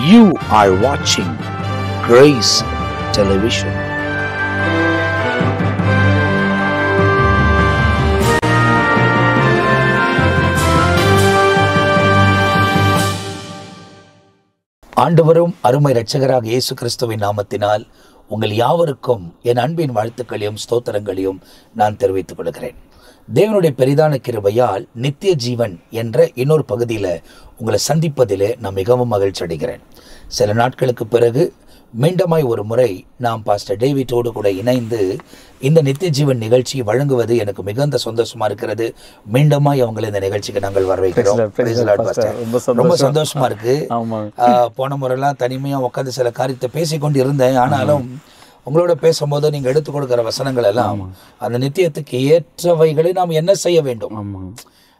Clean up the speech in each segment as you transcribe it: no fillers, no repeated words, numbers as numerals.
You are watching Grace Television. ஆண்டவரும் அருமை இரட்சகராக இயேசு கிறிஸ்துவின் நாமத்தினால் உங்கள் யாவருக்கும் என் அன்பின் வாழ்த்துக்களையும் ஸ்தோத்திரங்களையும் நான் தெரிவித்துக் கொள்கிறேன். தேவனுடைய பெரிதான கிருபையால் நித்திய ஜீவன் என்ற இன்னொரு பகுதியில் உங்களை சந்திப்பதிலே நான் மிகவும் மகிழ்ச்சி அடைகிறேன். சில நாட்களுக்கு பிறகு மீண்டுமாய் ஒரு முறை நாம் பாஸ்டர் டேவிட்டோடு கூட இணைந்து இந்த நித்திய ஜீவன் நிகழ்ச்சி வழங்குவது எனக்கு மிகுந்த சந்தோஷமா இருக்கிறது. மீண்டுமாய் அவங்களை இந்த நிகழ்ச்சிக்கு நாங்கள் வரவேற்கிறோம். ரொம்ப சந்தோஷமா இருக்கு. போன முறைலாம் தனிமையா உட்காந்து சில காரியத்தை பேசிக்கொண்டு இருந்தேன். ஆனாலும் உங்களோட பேசும்போது நீங்க எடுத்துக் கொடுக்கிற வசனங்கள் எல்லாம் அந்த நித்தியத்துக்கு ஏற்றவைகளை நாம் என்ன செய்ய வேண்டும்.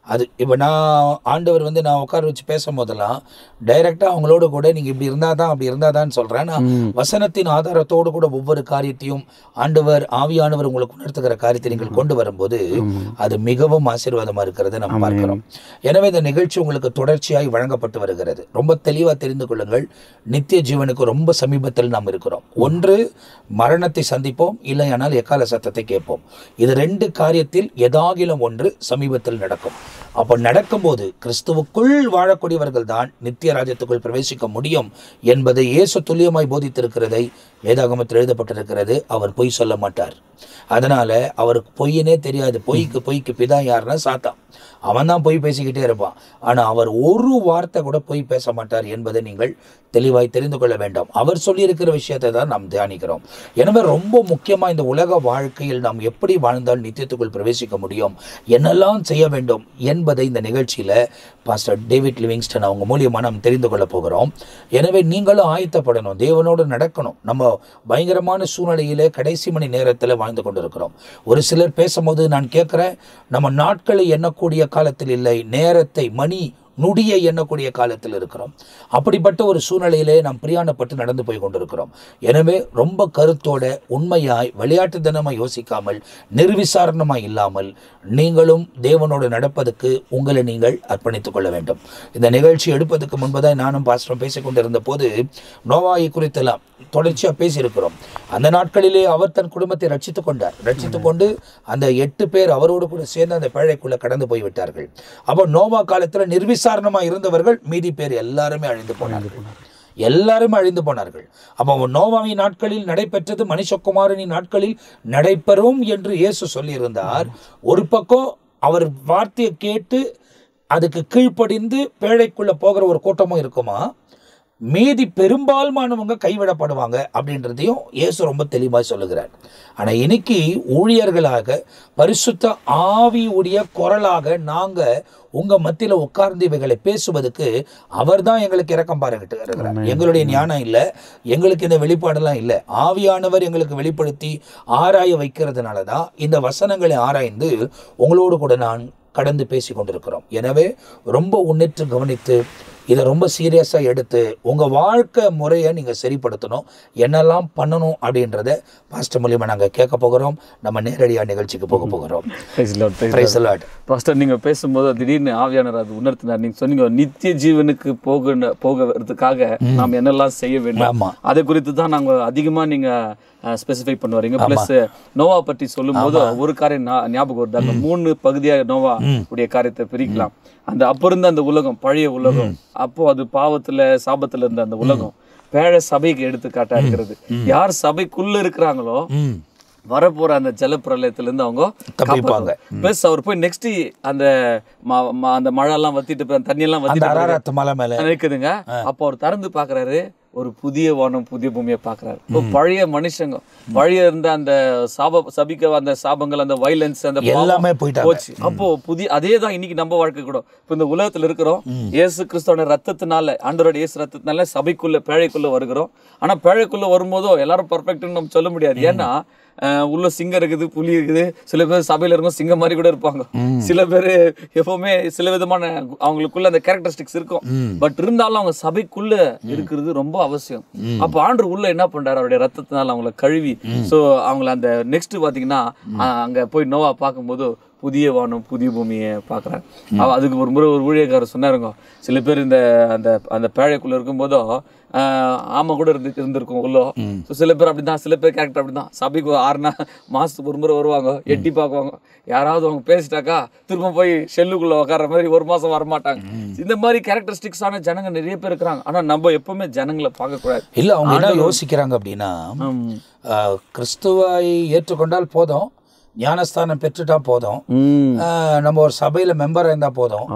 அது இப்போ நான் ஆண்டவர் நான் உட்கார வச்சு பேசும் போதெல்லாம் டைரெக்டாக அவங்களோட கூட நீங்கள் இப்படி இருந்தால் தான் அப்படி இருந்தால் தான் சொல்கிறேன். நான் வசனத்தின் ஆதாரத்தோடு கூட ஒவ்வொரு காரியத்தையும் ஆண்டவர் ஆவியானவர் உங்களுக்கு உணர்த்துகிற காரியத்தை நீங்கள் கொண்டு வரும்போது அது மிகவும் ஆசீர்வாதமாக இருக்கிறது நம்ம பார்க்கிறோம். எனவே இந்த நிகழ்ச்சி உங்களுக்கு தொடர்ச்சியாய் வழங்கப்பட்டு வருகிறது. ரொம்ப தெளிவாக தெரிந்து கொள்ளுங்கள், நித்திய ஜீவனுக்கு ரொம்ப சமீபத்தில் நாம் இருக்கிறோம். ஒன்று மரணத்தை சந்திப்போம், இல்லையானால் எக்கால சத்தத்தை கேட்போம். இது ரெண்டு காரியத்தில் ஏதாகிலும் ஒன்று சமீபத்தில் நடக்கும். அப்போ நடக்கும்போது கிறிஸ்துவுக்குள் வாழக்கூடியவர்கள் தான் நித்திய ராஜ்யத்துக்குள் பிரவேசிக்க முடியும் என்பதை இயேசு துல்லியமாய் போதித்திருக்கிறதை வேதாகமத்தில் எழுதப்பட்டிருக்கிறது. அவர் பொய் சொல்ல மாட்டார். அதனால அவருக்கு பொய்யினே தெரியாது. பொய்க்கு பிதா யாருன்னா சாத்தான். அவன் தான் பொய் பேசிக்கிட்டே இருப்பான். ஆனால் அவர் ஒரு வார்த்தை கூட பொய் பேச மாட்டார் என்பதை நீங்கள் தெளிவாய் தெரிந்து கொள்ள வேண்டும். அவர் சொல்லியிருக்கிற விஷயத்தை தான் நாம் தியானிக்கிறோம். எனவே ரொம்ப முக்கியமாக இந்த உலக வாழ்க்கையில் நாம் எப்படி வாழ்ந்தால் நித்தியத்துக்குள் பிரவேசிக்க முடியும், என்னெல்லாம் செய்ய வேண்டும் என்பதை இந்த நிகழ்ச்சியில் பாஸ்டர் டேவிட் லிவிங்ஸ்டன் அவங்க மூலியமாக நாம் தெரிந்து கொள்ள போகிறோம். எனவே நீங்களும் ஆயத்தப்படணும், தேவனோடு நடக்கணும். நம்ம பயங்கரமான சூழ்நிலையிலே கடைசி மணி நேரத்தில் வாழ்ந்து கொண்டிருக்கிறோம். ஒரு சிலர் பேசும்போது நான் கேட்குறேன், நம்ம நாட்களை எண்ணக்கூடிய காலத்தில் இல்லை, நேரத்தை மணி நொடியை எண்ணக்கூடிய காலத்தில் இருக்கிறோம். அப்படிப்பட்ட ஒரு சூழ்நிலையிலே நாம் பிரியாணப்பட்டு நடந்து போய் கொண்டிருக்கிறோம். எனவே ரொம்ப கருத்தோட உண்மையாய் விளையாட்டுத்தனமாக யோசிக்காமல் நிர்விசாரணமாய் இல்லாமல் நீங்களும் தேவனோடு நடப்பதற்கு உங்களை நீங்கள் அர்ப்பணித்துக் கொள்ள வேண்டும். இந்த நிகழ்ச்சி எடுப்பதற்கு முன்பதாக நானும் பாஸ்டரும் பேசிக்கொண்டிருந்த போது நோவாயை குறித்தெல்லாம் தொடர்ச்சியாக பேசியிருக்கிறோம். அந்த நாட்களிலே அவர் தன் குடும்பத்தை ரட்சித்துக் கொண்டார். ரட்சித்துக் கொண்டு அந்த 8 பேர் அவரோடு கூட சேர்ந்து அந்த பேழைக்குள்ள கடந்து போய்விட்டார்கள். அப்போ நோவா காலத்தில் நிர்விசாரணமாக இருந்தவர்கள் மீதி பேர் எல்லாருமே அழிந்து போனார்கள். அப்போ நோவாவின் நாட்களில் நடைபெற்றது மனுஷகுமாரனின் நாட்களில் நடைபெறும் என்று இயேசு சொல்லியிருந்தார். ஒரு பக்கம் அவர் வார்த்தையை கேட்டு அதுக்கு கீழ்ப்படிந்து பேழைக்குள்ள போகிற ஒரு கூட்டமும் இருக்குமா, மீதி பெரும்பான்மையானவங்க கைவிடப்படுவாங்க அப்படின்றதையும் இயேசு ரொம்ப தெளிவாக சொல்லுகிறார். ஆனால் இன்னைக்கு ஊழியர்களாக பரிசுத்த ஆவியுடைய குரலாக நாங்கள் உங்கள் மத்தியில் உட்கார்ந்து இவைகளை பேசுவதற்கு அவர் தான் எங்களுக்கு இரக்கம் பாராட்டு இருக்கிறார். எங்களுடைய ஞானம் இல்லை, எங்களுக்கு இந்த வெளிப்பாடெல்லாம் இல்லை. ஆவியானவர் எங்களுக்கு வெளிப்படுத்தி ஆராய வைக்கிறதுனால தான் இந்த வசனங்களை ஆராய்ந்து உங்களோடு கூட நான் கடந்து பேசி கொண்டிருக்கிறோம். எனவே ரொம்ப உன்னிட்டு கவனித்து இதை ரொம்ப சீரியஸாக எடுத்து உங்கள் வாழ்க்கை முறையை நீங்கள் சரிப்படுத்தணும். என்னெல்லாம் பண்ணணும் அப்படின்றத பாஸ்டர் மூலியமாக நாங்கள் கேட்க போகிறோம். நம்ம நேரடியாக நிகழ்ச்சிக்கு போக போகிறோம். பாஸ்டர், நீங்கள் பேசும்போது திடீர்னு ஆவியானவர் அது உணர்த்தினார். நீங்கள் சொன்னீங்க நித்திய ஜீவனுக்கு போகிறதுக்காக நாம் என்னெல்லாம் செய்ய வேண்டும், அதை குறித்து தான் நாங்கள் அதிகமாக நீங்கள் ஸ்பெசிஃபை பண்ணுவாங்க. பிளஸ் நோவா பற்றி சொல்லும் போது ஒரு காரியம் ஞாபகம் வருது. அந்த 3 பகுதியாக நோவா உடைய காரியத்தை பிரிக்கலாம். அந்த அப்போ இருந்த அந்த உலகம் பழைய உலகம், அப்போ அது பாவத்துல சாபத்துல இருந்த அந்த உலகம் பேழ சபைக்கு எடுத்துக்காட்டா இருக்கிறது. யார் சபைக்குள்ள இருக்கிறாங்களோ வரப்போற அந்த ஜல பிரளயத்திலிருந்து அவங்க தப்பிப்பாங்க. பிளஸ் அவர் போய் நெக்ஸ்ட் அந்த மழை எல்லாம் வத்திட்டு தண்ணி எல்லாம் வத்திட்டு இருக்குதுங்க. அப்போ அவர் திறந்து பாக்குறாரு, ஒரு புதிய வானம் புதிய பூமியை பாக்குறாரு. இப்போ பழைய மனுஷங்க பழைய இருந்த அந்த சபிக்க அந்த சாபங்கள், அந்த வயலன்ஸ், அந்த எல்லாமே போச்சு. அப்போ புதிய அதே தான் இன்னைக்கு நம்ம வாழ்க்கை கூட. இப்போ இந்த உலகத்துல இருக்கிறோம், இயேசு கிறிஸ்துவோட ரத்தத்தினால, ஆண்டவரோட இயேசு ரத்தத்தினால சபைக்குள்ள பேழைக்குள்ள வருகிறோம். ஆனா பேழைக்குள்ள வரும்போதோ எல்லாரும் பர்ஃபெக்ட்னு நம்ம சொல்ல முடியாது. ஏன்னா உள்ள சிங்கம் இருக்குது, புலி இருக்குது. சில பேர் சபையில இருக்கும் சிங்கம் மாதிரி கூட இருப்பாங்க. சில பேர் எப்பவுமே சில விதமான அவங்களுக்குள்ள அந்த கேரக்டரிஸ்டிக்ஸ் இருக்கும். பட் இருந்தாலும் அவங்க சபைக்குள்ள இருக்கிறது ரொம்ப அவசியம். அப்ப ஆண்டவர் உள்ள என்ன பண்றாரு, அவருடைய ரத்தத்தினால அவங்களை கழுவி, சோ அவங்களை அந்த நெக்ஸ்ட் பாத்தீங்கன்னா அங்க போய் நோவா பார்க்கும்போது புதிய வானம் புதிய பூமியை பார்க்குறாங்க. அதுக்கு ஒரு முறை ஒரு ஊழியக்காரர் சொன்னாருங்க, சில பேர் இந்த அந்த அந்த பேழைக்குள்ளே இருக்கும்போதும் ஆமா கூட இருந்திருக்கும் உள்ளோ. சில பேர் அப்படிதான், சில பேர் கேரக்டர் அப்படிதான். சபைக்கு 6 மாசத்துக்கு ஒரு முறை வருவாங்க, எட்டி பார்க்குவாங்க. யாராவது அவங்க பேசிட்டாக்கா திரும்ப போய் ஷெல்லுக்குள்ள உட்கார மாதிரி 1 மாசம் வரமாட்டாங்க. இந்த மாதிரி கேரக்டரிஸ்டிக்ஸான ஜனங்க நிறைய பேர் இருக்கிறாங்க. ஆனா நம்ம எப்பவுமே ஜனங்களை பார்க்கக்கூடாது. இல்ல, அவங்க என்ன யோசிக்கிறாங்க அப்படின்னா, கிறிஸ்துவை ஏற்றுக்கொண்டால் போதும், ஞானஸ்தானம் பெற்றுட்டா போதும், நம்ம ஒரு சபையில மெம்பரா இருந்தா போதும்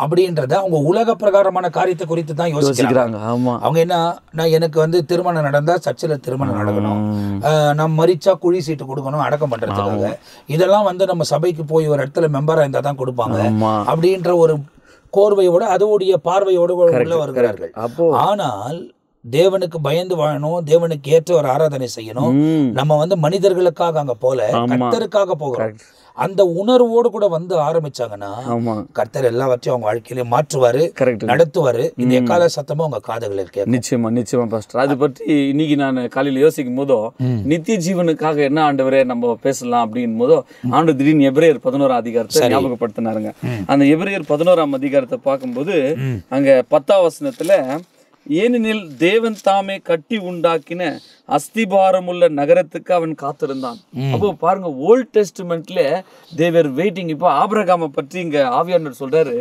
அப்படின்றத அவங்க உலக பிரகாரமான காரியத்தை குறித்து தான் யோசிக்கிறாங்க. அவங்க என்ன, நான் எனக்கு வந்து திருமணம் நடந்தா சர்ச்சில் திருமணம் நடக்கணும், நம்ம மரிச்சா குழி சீட்டு கொடுக்கணும் அடக்கம் பண்றதுக்காக, இதெல்லாம் வந்து நம்ம சபைக்கு போய் ஒரு இடத்துல மெம்பரா இருந்தா தான் கொடுப்பாங்க அப்படின்ற ஒரு கோர்வையோட அதோடைய பார்வையோடு உள்ள வருகிறார்கள். ஆனால் தேவனுக்கு பயந்து வாழணும், தேவனுக்கு ஏற்ற ஒரு ஆராதனை செய்யணும், நம்ம வந்து மனிதர்களுக்காக அங்க போல கர்த்தருக்காக போகிறோம், அந்த உணர்வோடு கூட வந்து ஆரம்பிச்சாங்கன்னா கர்த்தர் எல்லாவற்றையும் அவங்க வாழ்க்கையில மாற்றுவாரு, நடத்துவாரு. இந்த எக்கால சத்தமும் அவங்க காதுகள் இருக்கு. நிச்சயமா நிச்சயமா பாஸ்டர். அது பற்றி இன்னைக்கு நான் காலையில யோசிக்கும் போதோ, நித்திய ஜீவனுக்காக என்ன ஆண்டவரே நம்ம பேசலாம் அப்படின் போதோ, ஆண்டு திடீர்னு எபிரேயர் 11ஆம் அதிகாரத்தை ஞாபகப்படுத்தினாருங்க. அந்த எபிரேயர் 11ஆம் அதிகாரத்தை பார்க்கும்போது அங்க 10ஆம் வசனத்துல, ஏனெனில் தேவன் தாமே கட்டி உண்டாக்கின அஸ்திபாரமுள்ள நகரத்துக்கு அவன் காத்திருந்தான். அப்போ பாருங்க, ஓல்ட் டெஸ்ட்மெண்ட்ல they were waiting. இப்போ ஆபிரகாமை பற்றி இங்க ஆவியானவர் சொல்றாரு,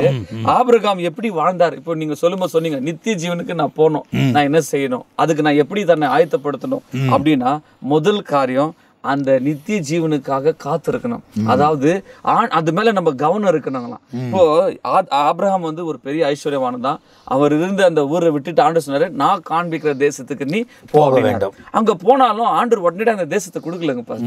ஆபிரகாம் எப்படி வாழ்ந்தார். இப்போ நீங்க சொல்லும்போது சொன்னீங்க, நித்திய ஜீவனுக்கு நான் போகணும், நான் என்ன செய்யணும், அதுக்கு நான் எப்படி தன்னை ஆயத்தப்படுத்தணும் அப்படின்னா, முதல் காரியம் அந்த நித்திய ஜீவனுக்காக காத்திருக்கணும். அதாவது அது மேல நம்ம கவனம் இருக்கணுங்களாம். இப்போ ஆபிரகாம் வந்து ஒரு பெரிய ஐஸ்வர்யவானதான். தான். அவர் இருந்து அந்த ஊரை விட்டுட்டு ஆண்டு சொன்னாரு, நான் காண்பிக்கிற தேசத்துக்கு நீ போக வேண்டும். அங்க போனாலும் ஆண்டு உடனே அந்த தேசத்தை கொடுக்கலங்க.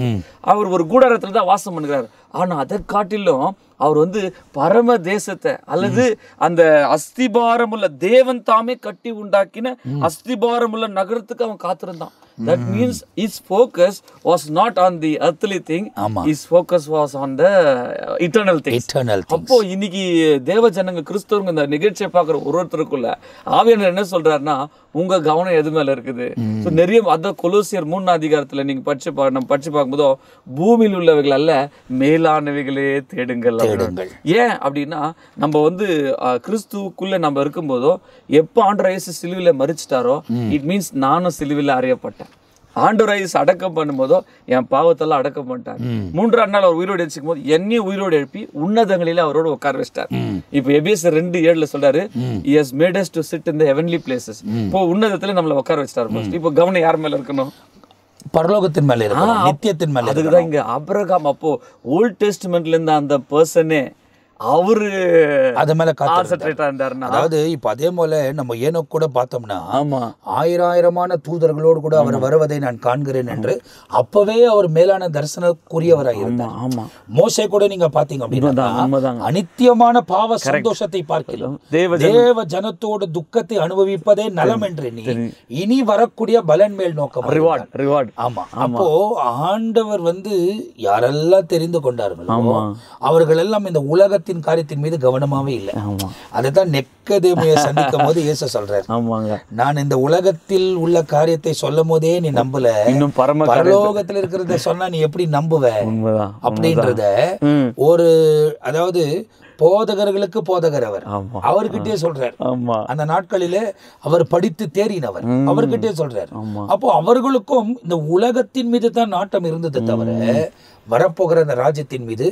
அவர் ஒரு கூடாரத்துல தான் வாசம் பண்ணுகிறார். ஆனா அதை காட்டிலும் அவர் வந்து பரம தேசத்தை, அல்லது அந்த அஸ்திபாரமுள்ள தேவன் தாமே கட்டி உண்டாக்கின அஸ்திபாரமுள்ள நகரத்துக்கு அவன் காத்திருந்தான். That means his focus was not on the earthly thing. His focus was on the eternal things. அப்போ இன்னைக்கு தேவ ஜனங்க கிறிஸ்தவங்க இந்த நிகழ்ச்சியை பார்க்குற ஒருத்தருக்குள்ள ஆவியானவர் என்ன சொல்றாருன்னா, உங்க கவனம் எது மேல இருக்குது. நிறைய அதான் கொலோசியர் 3ஆம் அதிகாரத்துல நீங்க நம்ம படிச்சு பார்க்கும்போதோ, பூமியில் உள்ளவைகள் அல்ல மேலானவைகளே தேடுங்கள். ஏன் அப்படின்னா, நம்ம வந்து கிறிஸ்துவுக்குள்ள நம்ம இருக்கும்போதோ, எப்போ ஆண்டவர் இயேசு சிலுவையில மரிச்சிட்டாரோ, இட் மீன்ஸ் நானும் சிலுவையில அறியப்பட்டேன். ஆண்டவர் இயேசு அடக்கம் பண்ணும்போதோ என் பாவத்தெல்லாம் அடக்கம் பண்ணிட்டார். 3ஆம் நாள் அவர் உயிரோடு எழுச்சிக்கும் போது என்னையும் உயிரோடு எழுப்பி உன்னதங்களில அவரோட உட்கார வச்சிட்டார். இப்போ எபேசியர் 2:7 சொல்றாரு, he has made us to sit in the heavenly places. இப்போ உன்னதத்துல நம்மள உட்கார வச்சிட்டார். இப்போ கவனம் யார் மேல இருக்கணும்? பரலோகத்தின் மேல இருக்கணும், நித்தியத்தின் மேல. அதுக்குதான் இங்க ஆபிரகாம், அப்போ ஓல்ட் டெஸ்ட்மெண்ட்ல இருந்த அந்த பர்சனே அவரு அது மேல கான்சென்ட்ரேட் ஆனாருன்னா, அதாவது இப்ப அதே போல நம்ம ஏனோக் கூட பார்த்தோம்னா, ஆயிரமான தூதர்களோடு கூட அவர் வருவதை நான் காண்கிறேன் என்று அப்பவே அவர் மேலான தரிசனக்குரியவராக இருந்தார். மோசே கூட நீங்க பாத்தீங்க அப்படின்னா, அனித்தியமான பாவ சந்தோஷத்தை பார்க்கிறோம், தேவ ஜனத்தோடு துக்கத்தை அனுபவிப்பதே நலம் என்று இனி வரக்கூடிய பலன் மேல் நோக்கம், ரிவார்ட். ஆமா, அப்போ ஆண்டவர் வந்து யாரெல்லாம் தெரிந்து கொண்டார்களோ அவர்கள் எல்லாம் இந்த உலக காரியத்தின் மீது கவனமாவே இல்லை. அதுதான் நிக்கதேமியை சந்திக்கும் போது இயேசு சொல்றாரு, நான் இந்த உலகத்தில் உள்ள காரியத்தை சொல்லும் போதே நீ நம்பல, இன்னும் பரலோகத்தில் இருக்கிறத சொன்னா நீ எப்படி நம்புவ அப்படின்றத ஒரு, அதாவது போதகர்களுக்கு போதகர் அவர், அவர்கிட்டே சொல்றார். அந்த நாட்களிலே அவர் படித்து தேறினவர், அவர்கிட்டே சொல்றார். அப்போ அவர்களுக்கும் இந்த உலகத்தின் மீது தான் நாட்டம் இருந்தது தவிர வரப்போகிற அந்த ராஜ்யத்தின் மீது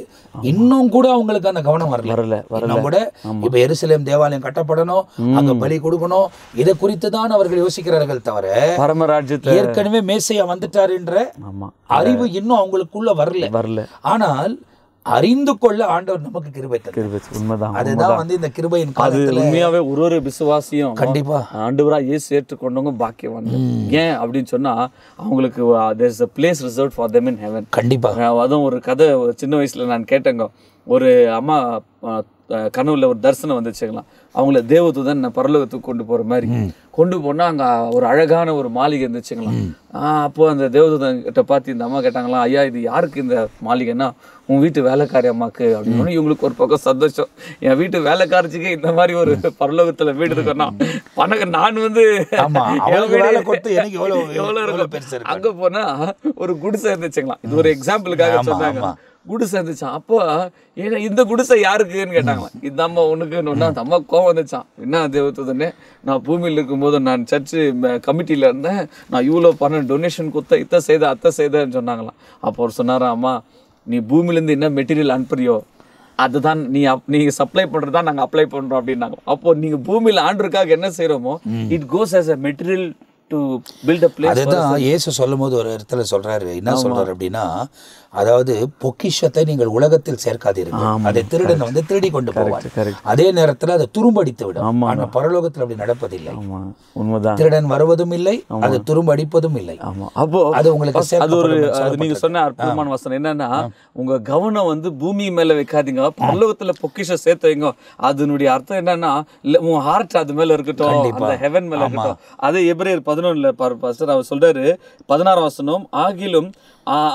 இன்னும் கூட அவங்களுக்கு அந்த கவனம் வரல. கூட இப்ப எருசலேம் தேவாலயம் கட்டப்படணும், அங்க பலி கொடுக்கணும், இதை குறித்து தான் அவர்கள் யோசிக்கிறார்கள் தவிர பரமராஜ்யத்தை ஏற்கனவே மேசையா வந்துட்டார் என்ற அறிவு இன்னும் அவங்களுக்குள்ள வரல. ஆனால் அறிந்து கொள்ள ஆண்டவர் நமக்கு கிருபை தந்தார். உண்மைதான். அதுதான் வந்து இந்த கிருபையின் காலத்துல உண்மையாவே ஒரு விசுவாசியும் கண்டிப்பா ஆண்டவராக இயேசு ஏற்றுக்கொண்டவங்க பாக்கியவான். ஏன் அப்படின்னு சொன்னா, அவங்களுக்கு there is a place reserved for them in heaven. கண்டிப்பா. அதுவும் ஒரு கதை சின்ன வயசுல நான் கேட்டேங்க. ஒரு அம்மா கனவுல ஒரு தரிசனம் வந்துச்சுங்களாம். அவங்கள தேவதூதன் பரலோகத்துக்கு கொண்டு போற மாதிரி கொண்டு போனா அங்க ஒரு அழகான ஒரு மாளிகை இருந்துச்சுங்களாம். அப்போ அந்த தேவதூதன் கிட்ட பார்த்து இந்த அம்மா கேட்டாங்களாம், ஐயா இது யாருக்கு இந்த மாளிகைன்னா, உன் வீட்டு வேலைக்காரி அம்மாக்கு அப்படின்னு. இவங்களுக்கு ஒரு பக்கம் சந்தோஷம், என் வீட்டு வேலைக்காரிச்சுக்கு இந்த மாதிரி ஒரு பரலோகத்துல வீடு இருக்கா பணம், நான் வந்து அங்க போனா ஒரு குடிசை இருந்துச்சுங்களாம். இது ஒரு எக்ஸாம்பிளுக்காக சொன்னாங்க. குடிசை இருந்துச்சான். அப்போ ஏன்னா இந்த குடிசை யாருக்குன்னு கேட்டாங்களாம். இந்த அம்மா உனக்குன்னு. அந்த அம்மா கோவம் வந்துச்சான். என்ன தேவதூதனே, நான் பூமியில் இருக்கும்போது நான் சர்ச்சு கமிட்டியில் இருந்தேன், நான் இவ்வளோ பணம் டொனேஷன் கொடுத்த இத்தை செய்த அத்தை செய்தேன்னு சொன்னாங்களாம். அப்போ அவர் சொன்னாராம், அம்மா நீ பூமியிலேருந்து என்ன மெட்டீரியல் அனுப்புறியோ அதுதான் நீங்க சப்ளை பண்றது தான் நாங்கள் அப்ளை பண்றோம் அப்படின்னாங்க. அப்போ நீங்க பூமியில் ஆண்டருக்காக என்ன செய்யறோமோ it goes as a material to build a place. அதுதான் இயேசு சொல்லும் போது ஒரு இடத்துல சொல்றாரு, என்ன சொல்றாரு அப்படின்னா, அதாவது பொக்கிஷத்தை நீங்கள் உலகத்தில் சேர்க்காதீர்கள், அதை திருடன் வந்து திருடி கொண்டு போவார், அதே நேரத்தில் அதை துரும்படித்து விடும். ஆனால் பரலோகத்தில் அப்படி நடப்பதில்லை. உண்மைதான். திருடன் வருவதும் இல்லை, அது துரும்படிப்பதும் இல்லை. அப்போ அது உங்களுக்கு அது ஒரு நீங்க சொன்ன அற்புதமான வசனம் என்னன்னா, உங்க கவனம் வந்து பூமி மேல வைக்காதீங்க, பரலோகத்துல பொக்கிஷம் சேர்த்து வைங்க. அதனுடைய அர்த்தம் என்னன்னா, உன் ஹார்ட் அது மேல இருக்கட்டும், அந்த ஹெவன் மேல இருக்கட்டும். அதே எபிரேயர் 11 அவர் சொல்றாரு 16 வசனம், ஆகிலும்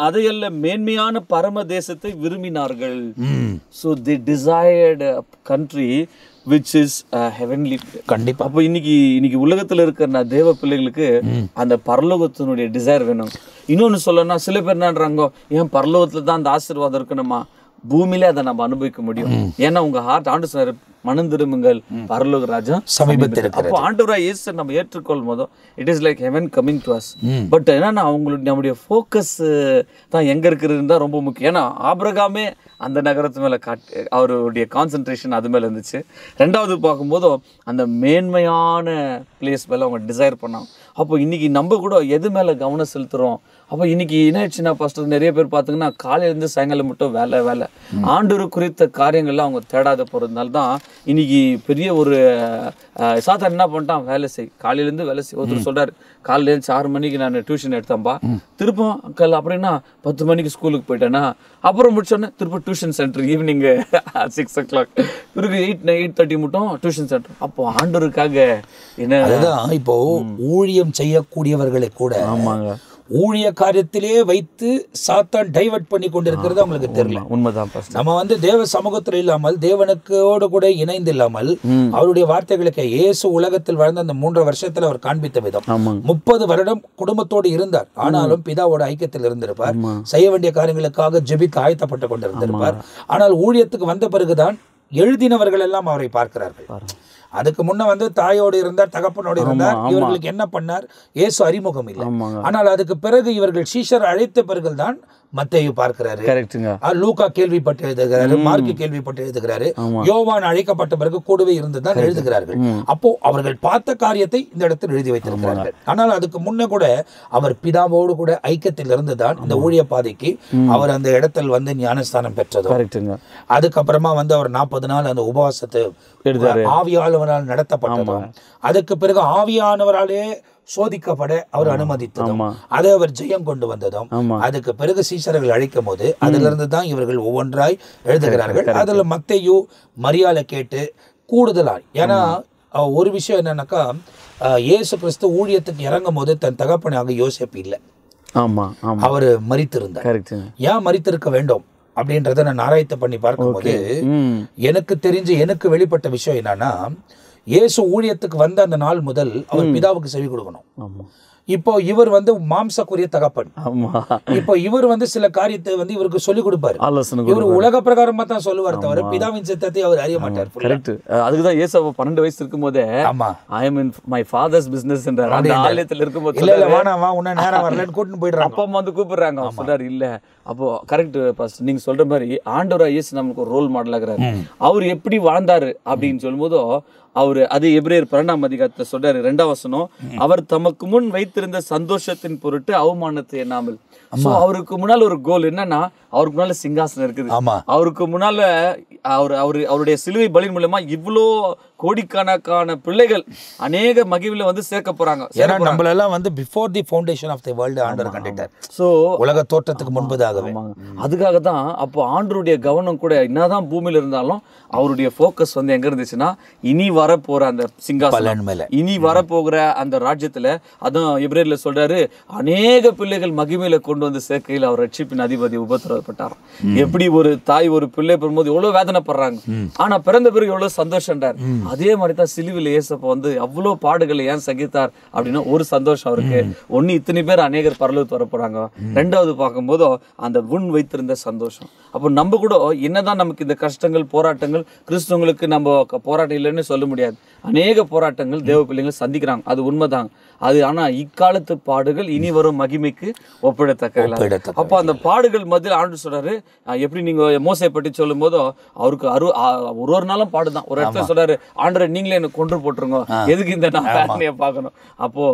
அதையல்ல மேன்மையான பரம தேசத்தை விரும்பினார்கள். So they desired a country which is heavenly. கண்டிப்பா. அப்போ இன்னைக்கு உலகத்துல இருக்கிற தேவ பிள்ளைகளுக்கு அந்த பரலோகத்தினுடைய டிசைர் வேணும். இன்னொன்னு சொல்லணும்னா, சில பேர் என்னன்றாங்க, ஏன் பரலோகத்துல தான் அந்த ஆசீர்வாதம் இருக்கணுமா, பூமியில அதை நம்ம அனுபவிக்க முடியும். ஏன்னா உங்க ஹார்ட் ஆண்டு சார் மனம் திரும்புங்கள், பரலோக ராஜ்யம் சமீபத்தில் இருக்கிறது. அப்போ ஆண்டவராய் இயேசு நம்ம ஏற்றுக்கொள்ளும் போது it is like heaven coming to us. But என்னன்னா நம்முடைய ஃபோக்கஸ் தான் எங்க இருக்கிறது தான் ரொம்ப முக்கியம். ஏன்னா ஆபிரகாமே அந்த நகரத்து மேல அவருடைய கான்சென்ட்ரேஷன் அது மேல இருந்துச்சு. ரெண்டாவது பார்க்கும்போது அந்த மேன்மையான பிளேஸ் மேல அவங்க டிசைர் பண்ணாங்க. அப்போ இன்னைக்கு நம்ம கூட எது மேல கவனம் செலுத்துறோம். அப்போ இன்னைக்கு என்ன ஆச்சுன்னா, ஃபர்ஸ்ட் நிறைய பேர் பார்த்தீங்கன்னா காலையிலேருந்து சாயங்காலம் மட்டும் வேலை ஆண்டவர் குறித்த காரியங்கள்லாம் அவங்க தேடாத போகிறதுனால தான் இன்னைக்கு பெரிய ஒரு சாத்தான் என்ன பண்ணிட்டான், வேலை செய், காலையிலேருந்து வேலை செய். ஒருத்தர் சொல்றாரு, காலையிலேருந்து 6 மணிக்கு நான் டியூஷன் எடுத்தேன்பா, திருப்பம் அக்கல் அப்படின்னா 10 மணிக்கு ஸ்கூலுக்கு போயிட்டேன்னா, அப்புறம் முடிச்சோன்னே திருப்ப டியூஷன் சென்டர் ஈவினிங் 6 o'clock, பிறகு 8:30 மட்டும் டியூஷன் சென்டர். அப்போ ஆண்டவருக்காக என்ன, அதுதான் இப்போ ஊழியம் செய்யக்கூடியவர்களை கூட ஆமாங்க ஊழிய காரியத்திலே வைத்து சாத்தான் டைவர்ட் பண்ணி கொண்டிருக்கிறது அவங்களுக்கு தெரியல. உண்மைதான். நம்ம வந்து தேவ சமூகத்தில் இல்லாமல், தேவனுக்கோடு கூட இணைந்து இல்லாமல், அவருடைய வார்த்தைகளுக்கு இயேசு உலகத்தில் வாழ்ந்த அந்த 3 வருஷத்துல அவர் காண்பித்த விதம், 30 வருடம் குடும்பத்தோடு இருந்தார். ஆனாலும் பிதாவோட ஐக்கியத்தில் இருந்திருப்பார், செய்ய வேண்டிய காரியங்களுக்காக ஜெபித்து ஆயத்தப்பட்டு கொண்டிருந்திருப்பார். ஆனால் ஊழியத்துக்கு வந்த பிறகுதான் எழுதினவர்கள் எல்லாம் அவரை பார்க்கிறார்கள். அதுக்கு முன்ன வந்து தாயோடு இருந்தார், தகப்பனோடு இருந்தார். இவர்களுக்கு என்ன பண்ணார், இயேசு அறிமுகம் இல்லை. ஆனால் அதுக்கு பிறகு இவர்கள் சீஷர் அழைத்த பிறகுதான் மத்தேயு பார்க்கிறாரு, லூக்கா கேள்விப்பட்டு எழுதுகிறாரு, மார்க்கு கேள்விப்பட்டு எழுதுகிறாரு, யோவான் அழைக்கப்பட்ட பிறகு கூடவே இருந்துதான் எழுதுகிறார்கள். அப்போ அவர்கள் பார்த்த காரியத்தை இந்த இடத்தில் எழுதி வைத்திருக்கிறார்கள். ஆனால் அதுக்கு முன்ன கூட அவர் பிதாவோடு கூட ஐக்கியத்தில் இருந்துதான் இந்த ஊழிய பாதைக்கு அவர் அந்த இடத்தில் வந்து ஞானஸ்தானம் பெற்றதும், அதுக்கப்புறமா வந்து அவர் 40 நாள் அந்த உபவாசத்தை ஆவியானவரால் நடத்தப்பட்டதும், அதுக்கு பிறகு ஆவியானவராலே சோதிக்கப்பட அவர் அனுமதித்ததும், அதை அவர் ஜெயம் கொண்டு வந்ததும், அதுக்கு பிறகு சீஷர்கள் அழைக்கும் போது அதிலிருந்து தான் இவர்கள் ஒவ்வொன்றாய் எழுதுகிறார்கள். அதுல மத்தேயு மரியாதை கேட்டு கூடுதலாய், ஏன்னா ஒரு விஷயம் என்னன்னாக்கா, இயேசு கிறிஸ்து ஊழியத்துக்கு இறங்கும் போது தன் தகப்பனாக யோசேப்பு இல்லை, அவர் மரித்திருந்தார். ஏன் மரித்திருக்க வேண்டும் அப்படின்றத நான் ஆராய்ச்சி பண்ணி பார்க்கும்போது எனக்கு தெரிஞ்சு, எனக்கு வெளிப்பட்ட விஷயம் என்னன்னா, இயேசு ஊழியத்துக்கு வந்த அந்த நாள் முதல் அவர் பிதாவுக்கு செவி கொடுக்கணும். இப்போ இவர் வந்து மாம்சக்குரிய தகப்பன். இப்போ இவர் வந்து சில காரியத்தை வந்து இவருக்கு சொல்லிக் கொடுப்பாரு. இவர் உலக பிரகாரமா தான் சொல்லுவார், தவிர பிதாவின் சித்தத்தை அவர் அறிய மாட்டார். கரெக்ட். அதுக்குதான் இயேசு 12 வயசு இருக்கும்போதே ஐ அம் இன் மை ஃபாதர்ஸ் பிசினஸ் என்ற அந்த ஆலயத்துல இருக்கும்போது, இல்ல வேணா வா, உன்ன நேரா வரலன்னு கூட்டிட்டு போயிடுறாங்க. அப்பா அம்மா வந்து கூப்பிடுறாங்க. அவர் சொல்றாரு, இல்ல. அப்போ கரெக்ட் பாஸ்டர், நீங்க சொல்ற மாதிரி ஆண்டவராய் இயேசு நமக்கு ஒரு ரோல் மாடல் ஆகிறாரு. அவர் எப்படி வாழ்ந்தாரு அப்படின்னு சொல்லும்போதோ, அவரு அது எபிரேயர் 12ஆம் அதிகாரத்துல சொல்றாரு 2ஆம் வசனம், அவர் தமக்கு முன் வைத்திருந்த சந்தோஷத்தின் பொருட்டு அவமானத்தை எண்ணாமல். அவருக்கு முன்னால ஒரு கோல் என்னன்னா, அவருக்கு முன்னால சிங்காசனம் இருக்குது, அவருக்கு முன்னால அவருடைய சிலுவை பலியின் மூலமா இவ்வளோ கோடிக்கணக்கான பிள்ளைகள் அநேக மகிழ்வுல வந்து சேர்க்க போறாங்க. ஏன்னா நம்மள எல்லாம் வந்து before the foundation of the world ஆண்டவர் கண்டிட்டார். சோ உலக தோற்றத்துக்கு முன்பதாகவே. அதுக்காக தான் அப்போ ஆண்டவருடைய கவனம் கூட என்னதான் பூமியில இருந்தாலும் அவருடைய ஃபோக்கஸ் வந்து எங்க இருந்துச்சுன்னா, இனி வரப்போற அந்த சிங்காசனம் மேல, இனி வரப்போகிற அந்த ராஜ்யத்துல. அதான் எபிரேயர்ல சொல்றாரு, அநேக பிள்ளைகள் மகிமையில கொண்டு வந்து சேர்க்கையில் அவர் ரட்சிப்பின் அதிபதி உபத்திரவப்பட்டார். எப்படி ஒரு தாய் ஒரு பிள்ளை பெறும்போது எவ்வளவு வேதனை வேதனைப்படுறாங்க. ஆனா பிறந்த பிறகு எவ்வளவு சந்தோஷம்ன்றார். அதே மாதிரிதான் சிலுவையில் இயேசப்பா வந்து அவ்வளவு பாடுகளை ஏன் சகித்தார் அப்படின்னா ஒரு சந்தோஷம் இருக்கு. ஒன்னு இத்தனை பேர் அநேகர் பரலோகத்துக்கு வர போறாங்க. ரெண்டாவது பார்க்கும்போது அந்த முன் வைத்திருந்த சந்தோஷம். அப்போ நம்ம கூட என்னதான் நமக்கு இந்த கஷ்டங்கள் போராட்டங்கள், கிறிஸ்தவங்களுக்கு நம்ம போராட்டம் இல்லைன்னு சொல்ல முடியாது. அநேக போராட்டங்கள் தேவ பிள்ளைகள் சந்திக்கிறாங்க, அது உண்மைதான். அது ஆனா இக்காலத்து பாடுகள் இனி வரும் மகிமைக்கு ஒப்பிடத்தக்க. அப்போ அந்த பாடுகள் மத்தியில் ஆண்டு சொல்றாரு, எப்படி நீங்க மோசையை பற்றி சொல்லும் போதோ அவருக்கு ஒரு நாளும் பாடுதான். ஒரு இடத்துல சொல்றாரு, ஆண்டவரே நீங்களே எனக்கு கொன்று போட்டுருங்க, எதுக்கு இந்த நான் வேதனையை பார்க்கணும். அப்போ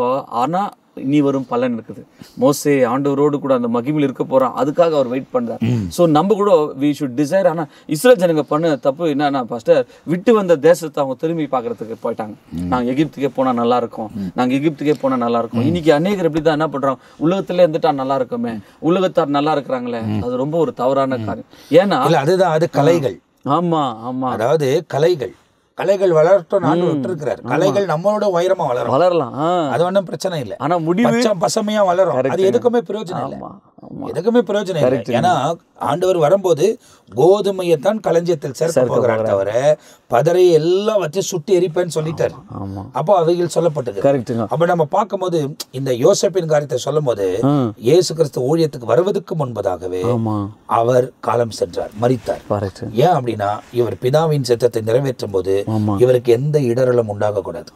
ஆனா இனி வரும் பலன் இருக்குது. மோசே ஆண்டவரோடு கூட அந்த மகிமையில் இருக்க போறான், அதுக்காக அவர் வெயிட் பண்றார். ஸோ நம்ம கூட வி ஷுட் டிசைர். ஆனா இஸ்ரேல் ஜனங்க பண்ண தப்பு என்னன்னா, பாஸ்டர் விட்டு வந்த தேசத்தை அவங்க திரும்பி பார்க்கறதுக்கு போயிட்டாங்க. நாங்க எகிப்துக்கே போனா நல்லா இருக்கும், நாங்க எகிப்துக்கே போனா நல்லா இருக்கும். இன்னைக்கு அநேகர் எப்படிதான் என்ன பண்றோம், உலகத்துல இருந்துட்டா நல்லா இருக்குமே, உலகத்தார் நல்லா இருக்கிறாங்களே, அது ரொம்ப ஒரு தவறான காரியம். ஏன்னா அதுதான் அது கலைகள். ஆமா ஆமா, அதாவது கலைகள் வளரட்டும் நாடு விட்டுருக்கிறார். கலைகள் நம்மளோட உயரமா வளரலாம், அது ஒன்றும் பிரச்சனை இல்லை. ஆனா முடிவு பசுமையா வளரும், அது எதுக்குமே பிரயோஜனம் இல்லை, எதுக்குமே பிரயோஜனம் இல்லை. ஏன்னா ஆண்டவர் வரும்போது கோதுமையைத்தான் களஞ்சியத்தில் சேர்க்க போகிறார் தவிர பதரை எல்லாம் வச்சு சுட்டி எரிப்பேன்னு சொல்லிட்டாரு. அப்போ அவைகள் சொல்லப்பட்டது. அப்ப நம்ம பார்க்கும்போது இந்த யோசேப்பின் காரியத்தை சொல்லும் போது இயேசு கிறிஸ்து ஊழியத்துக்கு வருவதற்கு முன்பதாகவே அவர் காலம் சென்றார், மரித்தார். ஏன் அப்படின்னா இவர் பிதாவின் சித்தத்தை நிறைவேற்றும் போது இவருக்கு எந்த இடரலும் உண்டாகக்கூடாது,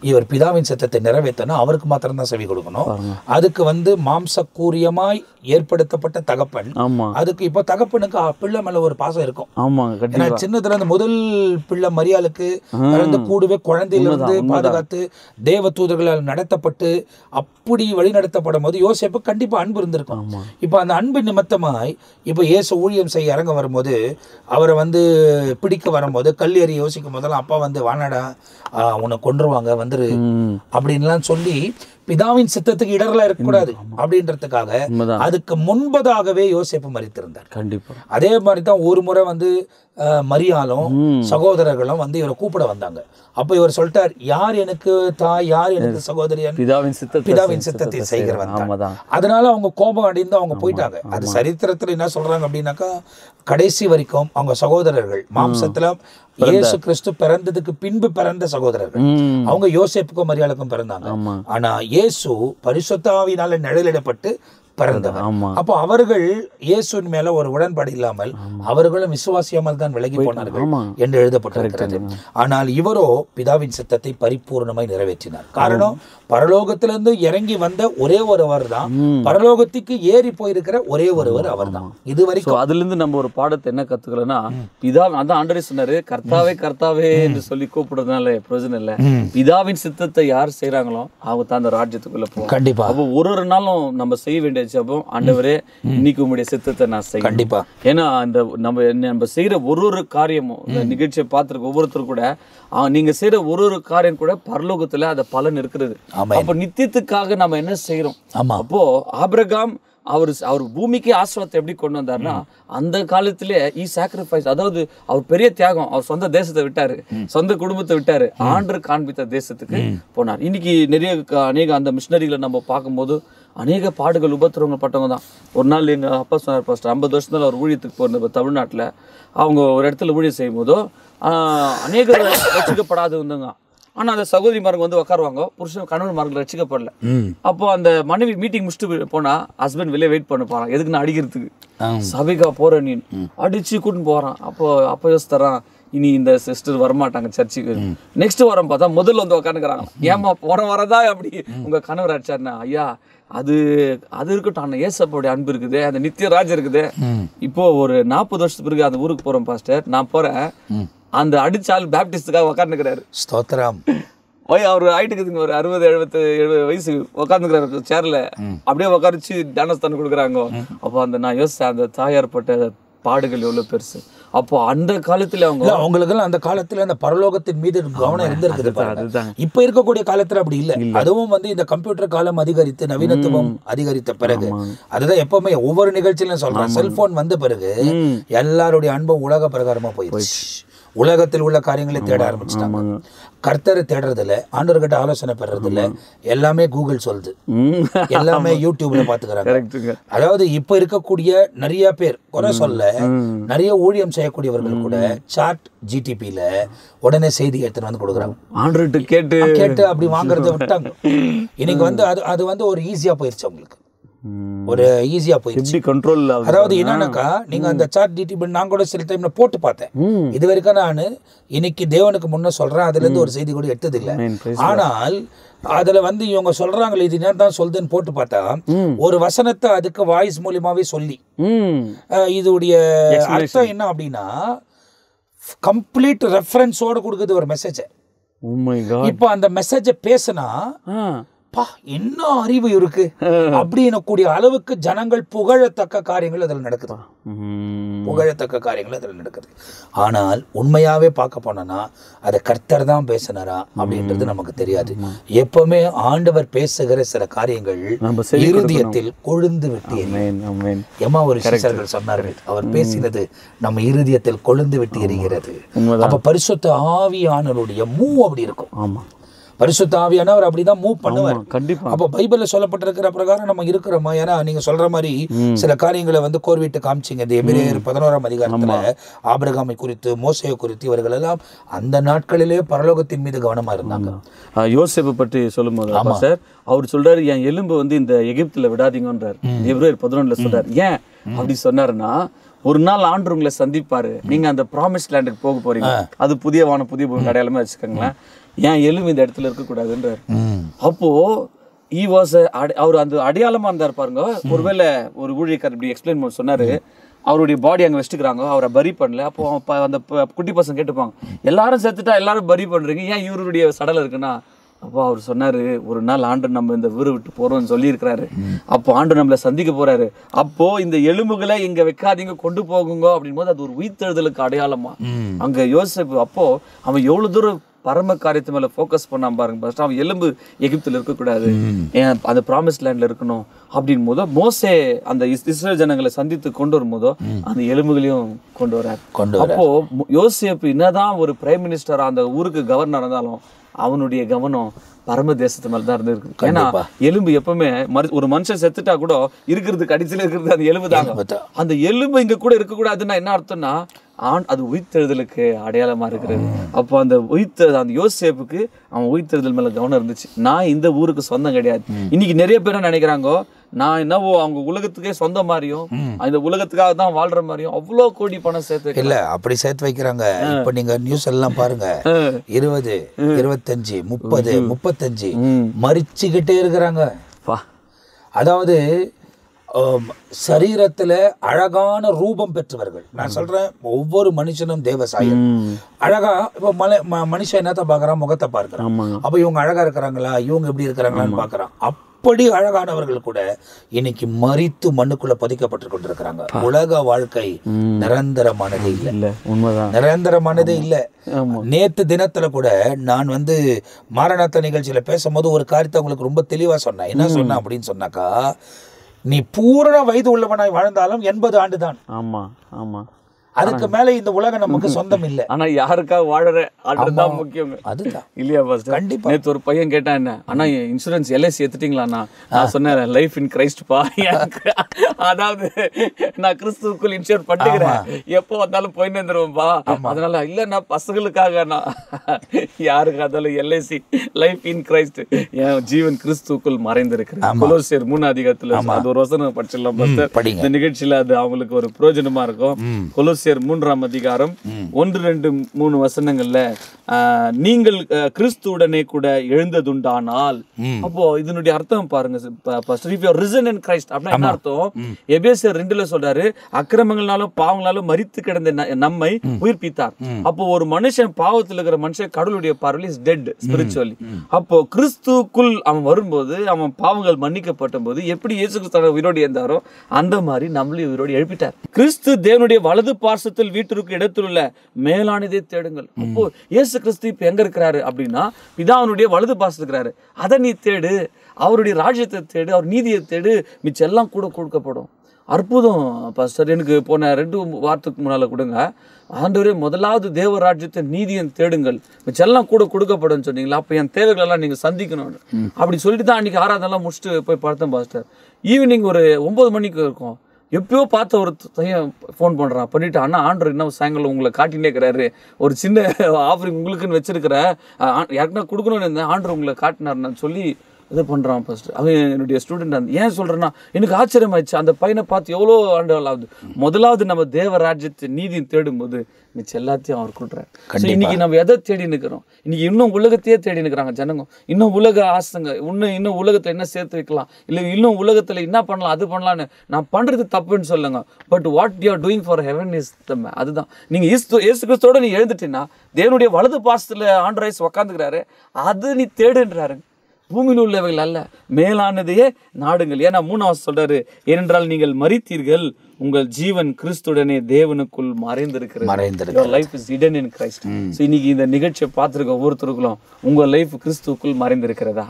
இவர் பிதாவின் சித்தத்தை நிறைவேற்றணும், அவருக்கு மாத்திரம் தான் செவி கொடுக்கணும். அதுக்கு மாம்சக்கூரியமாய் ஏற்படுத்தப்பட்ட தகப்பன், அதுக்கு இப்போ தகப்பனுக்கு பிள்ளை மேல ஒரு பாசம் இருக்கும். ஏன்னா சின்னதுல இருந்து முதல் பிள்ளை மரியாளுக்கு பிறந்து கூடவே குழந்தையிலிருந்து பாதுகாத்து தேவ தூதர்களால் நடத்தப்பட்டு அப்படி வழி நடத்தப்படும் போது யோசேப்பு கண்டிப்பா அன்பு இருந்திருக்கும். இப்ப அந்த அன்பு நிமித்தமாய் இப்ப இயேசு ஊழியம் செய்ய இறங்க வரும்போது அவரை பிடிக்க வரும்போது கல்லெறி யோசிக்கும் போதெல்லாம் அப்பா வானாடா உன்னை கொன்றுவாங்க வந்துரு அப்படின்லாம் சொல்லி பிதாவின் சித்தத்துக்கு இடர்ல இருக்கக்கூடாது அப்படின்றதுக்காக அதுக்கு முன்பதாகவே யோசேப்பு மரித்திருந்தார். கண்டிப்பா அதே மாதிரிதான் ஒரு முறை மரியாளும் சகோதரர்களும் இவரை கூப்பிட வந்தாங்க. அப்ப இவர் சொல்லிட்டார், யார் எனக்கு தாய், யார் எனக்கு சகோதரி, பிதாவின் சித்தத்தை செய்கிறவன். அதனால அவங்க கோபம் அடைந்து அவங்க போயிட்டாங்க. அது சரித்திரத்துல என்ன சொல்றாங்க அப்படின்னாக்கா, கடைசி வரைக்கும் அவங்க சகோதரர்கள் மாம்சத்துல இயேசு கிறிஸ்து பிறந்ததுக்கு பின்பு பிறந்த சகோதரர்கள் அவங்க யோசேப்புக்கும் மரியாளுக்கும் பிறந்தாங்க. ஆனா இயேசு பரிசுத்த ஆவியினால நிழலிடப்பட்டு பிறந்தவர். அப்போ அவர்கள் இயேசுவின் மேல ஒரு உடன்பாடு இல்லாமல் அவர்களும் விசுவாசியாமல் தான் விலகி போனார்கள் என்று எழுதப்பட்டிருக்கிறது. ஆனால் இவரோ பிதாவின் சித்தத்தை பரிபூர்ணமாய் நிறைவேற்றினார். காரணம், பரலோகத்திலிருந்து இறங்கி வந்த ஒரே ஒருவர் தான், பரலோகத்துக்கு ஏறி போயிருக்கிற ஒரே ஒருவர் அவர் தான். இது வரைக்கும் அதுல இருந்து நம்ம ஒரு பாடத்தை என்ன கத்துக்கலன்னா, பிதா அதான் ஆண்டவரே சொன்னாரு, கர்த்தாவே கர்த்தாவே என்று சொல்லி கூப்பிடுறதுனால பிரயோஜனம் இல்லை. பிதாவின் சித்தத்தை யார் செய்யறாங்களோ அவங்க தான் அந்த ராஜ்யத்துக்குள்ள போவோம். கண்டிப்பா. அப்போ ஒரு நாளும் நம்ம செய்ய வேண்டிய ஜெபம், ஆண்டவரே இன்னைக்கு உங்களுடைய சித்தத்தை நான் செய்ய. கண்டிப்பா. ஏன்னா நம்ம செய்யற ஒரு காரியமும் இந்த நிகழ்ச்சியை பார்த்துருக்க ஒவ்வொருத்தரும் கூட நீங்க செய்யற ஒரு காரியம் கூட பரலோகத்துல அந்த பலன் இருக்கிறது. அப்ப நித்தியத்துக்காக நம்ம என்ன செய்யறோம்? அப்போ ஆபிரகாம் அவர் பூமிக்கு ஆசீர்வாதத்தை எப்படி கொண்டு வந்தாருன்னா, அந்த காலத்திலே சாக்ரிஃபைஸ், அதாவது அவர் பெரிய தியாகம். அவர் சொந்த தேசத்தை விட்டாரு, சொந்த குடும்பத்தை விட்டாரு, ஆண்டவர் காண்பித்த தேசத்துக்கு போனார். இன்னைக்கு அநேக அந்த மிஷினரிகளை நம்ம பார்க்கும்போது அநேக பாடுகள் உபத்திரவங்கள் பட்டவங்க தான். ஒரு நாள் எங்கள் அப்பா சொன்னார், ஃபர்ஸ்ட் 50 வருஷத்துல அவர் ஊழியத்துக்கு போயிருந்த தமிழ்நாட்டில் அவங்க ஒரு இடத்துல ஊழியம் செய்யும் போதோ அநேக ரட்சிக்கப்படாது வந்தாங்க. ஆனால் அந்த சகோதரிமார்கள் உட்காருவாங்க, புருஷன் கணவன்மார்கள் ரட்சிக்கப்படல. அப்போ அந்த மனைவி மீட்டிங் முடிச்சுட்டு போனா ஹஸ்பண்ட் வெளியே வெயிட் பண்ண போறான், எதுக்கு நான் அடிக்கிறதுக்கு, சபைக்கா போற நீ அடிச்சு கூட்டின்னு போறான். அப்போ யோசித்தரான், இனி இந்த சிஸ்டர் வரமாட்டாங்க சர்ச்சுக்கு. நெக்ஸ்ட் வாரம் பார்த்தா முதல்ல உட்காந்துக்கிறாங்க. ஏமா போன வரதா அப்படி உங்க கணவர் அடிச்சாருன்னா, ஐயா அது இருக்கட்டும், ஏசப்போடைய அன்பு இருக்குது, அந்த நித்தியராஜ் இருக்குது. இப்போ ஒரு 40 வருஷத்துக்கு பிறகு அந்த ஊருக்கு போறோம் பாஸ்டர், நான் போறேன், அந்த அடிச்சால் பேப்டிஸ்டுக்காக உட்காந்துக்கிறாரு. ஸ்தோத்திரம். அவர் ஆயிட்டுக்குதுங்க, ஒரு 60-70 வயசு உட்காந்துக்கிறாரு சேர்ல, அப்படியே உட்காரிச்சு தியானஸ்தானம் கொடுக்குறாங்க. அப்போ நான் யோசிச்சேன், அந்த தாயார் பட்ட பாடுகள் எவ்வளவு பெருசு. அப்போ அந்த காலத்துல அவங்களுக்கு அந்த காலத்துல அந்த பரலோகத்தின் மீது கவனம் இருந்திருக்குது. இப்ப இருக்கக்கூடிய காலத்துல அப்படி இல்லை. அதுவும் இந்த கம்ப்யூட்டர் காலம் அதிகரித்து நவீனத்துவம் அதிகரித்த பிறகு, அதுதான் எப்பவுமே ஒவ்வொரு நிகழ்ச்சியிலும் சொல்றேன், செல்போன் வந்த பிறகு எல்லாருடைய அன்பும் உலக பிரகாரமா போயிடுச்சு. உலகத்தில் உள்ள காரியங்களை தேட ஆரம்பிச்சிட்டாங்க. கர்த்தரை தேடுறதில்ல, ஆண்டவர்கிட்ட ஆலோசனை பெறதில்ல, எல்லாமே கூகுள் சொல்லுது, எல்லாமே யூடியூப்ல பாத்துக்கிறாங்க. அதாவது இப்ப இருக்கக்கூடிய நிறைய பேர் குறை சொல்ல, நிறைய ஊழியம் செய்யக்கூடியவர்கள் கூட சாட் ஜிடிபில உடனே செய்தி எடுத்துட்டு வந்து கொடுக்குறாங்க. கேட்டு அப்படி வாங்குறத விட்டாங்க. இன்னைக்கு வந்து அது வந்து ஒரு ஈஸியா போயிருச்சு அவங்களுக்கு, ஒரு ஈஸியா போயிடுச்சு கண்ட்ரோல். அதாவது என்னன்னாக்கா, நீங்க அந்த சாட் ஜிடிபி நான் கூட சில டைம்ல போட்டு பார்த்தேன். இது வரைக்கும் நான் இன்னைக்கு தேவனுக்கு முன்ன சொல்றேன், அதுல இருந்து ஒரு செய்தி கூட எடுத்தது இல்லை. ஆனால் அதுல வந்து இவங்க சொல்றாங்களே இது என்ன தான் சொல்லுதுன்னு போட்டு பார்த்தா, ஒரு வசனத்தை அதுக்கு வாய்ஸ் மூலியமாவே சொல்லி இதோடைய அர்த்தம் என்ன அப்படின்னா கம்ப்ளீட் ரெஃபரன்ஸோட கொடுக்குது ஒரு மெசேஜ். இப்போ அந்த மெசேஜை பேசினா என்ன அறிவு இருக்கு அப்படின்னு கூடிய அளவுக்கு ஜனங்கள் புகழத்தக்க காரியங்கள் அதில் நடக்குது, புகழத்தக்க காரியங்கள் அதில் நடக்குது. ஆனால் உண்மையாவே பார்க்க போனோம்னா அதை கர்த்தர் தான் பேசினாரா அப்படின்றது நமக்கு தெரியாது. எப்பவுமே ஆண்டவர் பேசுகிற சில காரியங்கள் இருதயத்தில் கொழுந்து விட்டு எம்மா ஒரு சிஷ்யர்கள் சொன்னார்கள், அவர் பேசினது நம்ம இருதயத்தில் கொழுந்து விட்டு எரிகிறது. அப்ப பரிசுத்த ஆவியானவருடைய மூவ் அப்படி இருக்கும். ஆமா, பரிசுத்த ஆவியானவர் அப்படிதான் மூவ் பண்ணுவார் கண்டிப்பா. அப்ப பைபிள்ல சொல்லப்பட்டிருக்கிற பிரகாரம் நம்ம இருக்கிறோமா? ஏன்னா நீங்க சொல்ற மாதிரி சில காரியங்களை வந்து கோர்விட்டு காமிச்சிங்க. இந்த எபிரேயர் 11ஆம் அதிகாரத்துல ஆபிரகாமை குறித்து, மோசேயை குறித்து இவர்கள் எல்லாம் அந்த நாட்களிலே பரலோகத்தின் மீது கவனமா இருந்தாங்க. யோசேப்பை பற்றி சொல்லும் போது சார் அவர் சொல்றாரு, என் எலும்பு வந்து இந்த எகிப்துல விடாதீங்கன்றார். எபிரேயர் 11ல சொல்றாரு. ஏன் அப்படி சொன்னாருன்னா, ஒரு நாள் ஆண்டவர் உங்களை சந்திப்பாரு, நீங்க அந்த ப்ராமிஸ் லேண்டுக்கு போக போறீங்க, அது புதிய வானம் புதிய பூமி அடையாளமே வச்சுக்கோங்களேன், ஏன் எலும்பு இந்த இடத்துல இருக்கக்கூடாதுன்றார். அப்போ அவர் அந்த அடையாளமா இருந்தார் பாருங்க. ஒருவேளை ஒரு ஊழியக்காரர் இப்படி எக்ஸ்பிளைன் பண்ண சொன்னாரு, அவருடைய பாடி அங்கே வச்சுக்கிறாங்க, அவரை பரி பண்ணல. அப்போ அந்த குட்டி பசங்க கேட்டுப்பாங்க, எல்லாரும் செத்துட்டா எல்லாரும் பரி பண்றீங்க, ஏன் இவருடைய சடலை இருக்குன்னா, அப்போ அவர் சொன்னாரு, ஒரு நாள் ஆண்டவர் நம்ம இந்த ஊரை விட்டு போறோம்னு சொல்லி இருக்கிறாரு. அப்போ ஆண்டவர் நம்மளை சந்திக்க போறாரு. அப்போ இந்த எலும்புகளை இங்க வைக்காதீங்க, கொண்டு போகுங்க அப்படின் போது அது ஒரு உயிர்த்தெழுதலுக்கு அடையாளமா அங்க யோசேப்பு. அப்போ அவன் எவ்வளவு தூரம் பரம காரியத்து மேல போக்கஸ் பண்ணாம பாருங்க. ஃபர்ஸ்ட் அவன் எலும்பு எகிப்துல இருக்கக்கூடாது, அந்த ப்ராமிஸ் லேண்ட்ல இருக்கணும் அப்படின் போதோ மோசே அந்த இஸ்ரேல் ஜனங்களை சந்தித்து கொண்டு வரும் போதோ அந்த எலும்புகளையும் கொண்டு வரார். அப்போ யோசேப்பு என்னதான் ஒரு பிரைம் மினிஸ்டரா அந்த ஊருக்கு கவர்னர் இருந்தாலும் அவனுடைய கவனம் பரம தேசத்து மேல தான் இருக்கு. ஏன்னா எலும்பு எப்பவுமே ஒரு மனுஷன் செத்துட்டா கூட இருக்கிறது கடைசியில இருக்கிறது அந்த எலும்பு தாங்க. அந்த எலும்பு இங்க கூட இருக்கக்கூடாதுன்னா என்ன அர்த்தம்னா அது உயிர்த்தெழுதலுக்கு அடையாளமா இருக்கிறது. அப்போ அந்த அந்த யோசேப்புக்கு அவன் உயிர்த்தெழுதல் மேல கவனம் இருந்துச்சு. நான் இந்த ஊருக்கு சொந்தம் கிடையாது. இன்னைக்கு நிறைய பேர் நினைக்கிறாங்க நான் என்னவோ அவங்க உலகத்துக்கே சொந்த மாதிரியும் இந்த உலகத்துக்காக தான் வாழ்ற மாதிரியும் அவ்வளவு கோடி பணம் சேர்த்து இல்ல அப்படி சேர்த்து வைக்கிறாங்க. இப்ப நீங்க நியூஸ் எல்லாம் பாருங்க, 20, 25, 30, 35 மறிச்சுக்கிட்டே இருக்கிறாங்க. அதாவது சரீரத்துல அழகான ரூபம் பெற்றவர்கள். நான் சொல்றேன், ஒவ்வொரு மனுஷனும் தேவசாயம். அழகா இப்ப மனுஷன் என்னத்த பாக்குறான், முகத்தை பார்க்கிறான். அப்ப இவங்க அழகா இருக்கிறாங்களா, இவங்க எப்படி இருக்கிறாங்களான்னு பாக்குறான். அப்படி அழகானவர்கள் கூட இன்னைக்கு மரித்து மண்ணுக்குள்ள பதிக்கப்பட்டு கொண்டிருக்கிறாங்க. உலக வாழ்க்கை நிரந்தரமானதே இல்லை, நிரந்தரமானதே இல்லை. நேத்து தினத்துல கூட நான் வந்து மாரணாத்த நிகழ்ச்சியில பேசும்போது ஒரு காரியத்தை உங்களுக்கு ரொம்ப தெளிவா சொன்னேன். என்ன சொன்னேன் அப்படின்னு சொன்னாக்கா, நீ பூரண வயது உள்ளவனாய் வாழ்ந்தாலும் 80 ஆண்டு தான். ஆமா ஆமா, அதுக்கு மேல இந்த உலகம் நமக்கு சொந்தம் இல்ல. ஆனா யாருக்காக வாழற அதுதான் முக்கியம். அதுதான் இல்லையா பாஸ்? கண்டிப்பா. நேத்து ஒரு பையன் கேட்டான், என்ன அண்ணா இன்சூரன்ஸ் எல்ஐசி எடுத்துட்டீங்களாண்ணா? நான் சொன்னேன், லைஃப் இன் கிரைஸ்ட் பா. அதாவது நான் கிறிஸ்துவுக்குள் இன்சூர் பண்ணிக்கிறேன், எப்போ வந்தாலும் போயிட்டு வந்துருவேன்பா. அதனால இல்ல நான் பசங்களுக்காக நான் யாருக்கு இருந்தாலும் எல்ஐசி லைஃப் இன் கிரைஸ்ட், என் ஜீவன் கிறிஸ்துவுக்குள் மறைந்திருக்கிறேன். கொலோசியர் 3 அதிகாரத்துல அது ஒரு வசனம் படிச்சிடலாம் இந்த நிகழ்ச்சியில, அது அவங்களுக்கு ஒரு பிரயோஜனமா இருக்கும். கொலோசியர் 3ஆம் அதிகாரம் 1, 2, 3 வசனங்கள்ல நீங்கள் கிறிஸ்துவுடனே கூட எழுந்ததுண்டானால், அப்போ இதனுடைய அர்த்தம் பாருங்க. என்ன அர்த்தம்? எபேசியர் 2ல சொல்றாரு, அக்கிரமங்களாலும் பாவங்களாலும் மரித்து கிடந்த நம்மை உயிர்ப்பித்தார். அப்போ ஒரு மனுஷன் பாவத்தில் இருக்கிற மனுஷன் கடவுளுடைய பார்வையில் இஸ் டெட் ஸ்பிரிச்சுவலி. அப்போ கிறிஸ்துக்குள் அவன் வரும்போது அவன் பாவங்கள் மன்னிக்கப்பட்ட போது எப்படி இயேசு கிறிஸ்து உயிரோடு இருந்தாரோ அந்த மாதிரி நம்மளையும் உயிரோடு எழுப்பிட்டார். கிறிஸ்து தேவனுடைய வலது பார்சத்தில் வீட்டிற்கு இடத்திலுள்ள மேலானதை தேடுங்கள். அப்போ இயேசு கிறிஸ்து இப்ப எங்க இருக்கிறாரு அப்படின்னா பிதாவினுடைய வலது பார்சத்தில் இருக்கிறாரு. அதை நீ தேடு, அவருடைய ராஜ்யத்தை தேடு, அவர் நீதியை தேடு, மிச்சம் எல்லாம் கூட கொடுக்கப்படும். அற்புதம் பாஸ்டர். எனக்கு போன 2 வாரத்துக்கு முன்னால கொடுங்க, ஆண்டவரே முதலாவது தேவ ராஜ்யத்தை நீதியும் தேடுங்கள், மிச்செல்லாம் கூட கொடுக்கப்படும் சொன்னீங்களா, அப்போ என் தேவைகள் எல்லாம் நீங்கள் சந்திக்கணும்னு அப்படி சொல்லிட்டு தான் அன்றைக்கி ஆராதெல்லாம் முடிச்சுட்டு போய் பார்த்தேன் பாஸ்டர். ஈவினிங் ஒரு 9 மணிக்கு இருக்கும், எப்பயோ பார்த்த ஒரு பையன் ஃபோன் பண்ணுறான், பண்ணிவிட்டு அண்ணா ஆண்டவர் இன்னும் சாயங்காலம் உங்களை காட்டினே இருக்கிறாரு, ஒரு சின்ன ஆஃபரிங் உங்களுக்குன்னு வச்சிருக்கிற, யாருக்குன்னா கொடுக்கணும்னு இருந்தேன், ஆண்டவர் உங்களை காட்டினார்னு சொல்லி இது பண்ணுறான் ஃபஸ்ட்டு. அவன் என்னுடைய ஸ்டூடெண்ட். அந்த ஏன் சொல்கிறேன்னா எனக்கு ஆச்சரியமாயிடுச்சு, அந்த பையனை பார்த்து எவ்வளோ ஆண்டுகள் ஆகுது. முதலாவது நம்ம தேவ ராஜ்யத்தை நீதியும் தேடும்போது மிச்சம் எல்லாத்தையும் அவர் கொடுக்குறாரு. இன்னைக்கு நம்ம எதை தேடி நிற்கிறோம்? இன்னைக்கு இன்னும் உலகத்தையே தேடி நிற்கிறாங்க ஜனங்க. இன்னும் உலக ஆசைங்க, இன்னும் உலகத்தில் என்ன சேர்த்து வைக்கலாம், இல்லை இன்னும் உலகத்தில் என்ன பண்ணலாம், அது பண்ணலான்னு நான் பண்ணுறது தப்புன்னு சொல்லுங்க. But what you are doing for heaven is the அதுதான். நீங்கள் இயேசு கிறிஸ்துவோட நீ எழுந்துட்டீங்கன்னா தேவனுடைய வலது பாசத்தில் ஆண்டவர் உட்காந்துக்கிறாரு, அது நீ தேடுன்றாரு. பூமியில் உள்ளவைகள் அல்ல, மேலானதையே நாடுங்கள். ஏன்னா 3வது சொல்றாரு, ஏனென்றால் நீங்கள் மரித்தீர்கள், உங்கள் ஜீவன் கிறிஸ்துடனே தேவனுக்குள் மறைந்திருக்கிறது. Life is hidden in Christ. So இன்னைக்கு இந்த நிகழ்ச்சியை பார்த்துருக்க ஒவ்வொருத்தருக்கும் உங்க லைஃப் கிறிஸ்துக்குள் மறைந்திருக்கிறதா?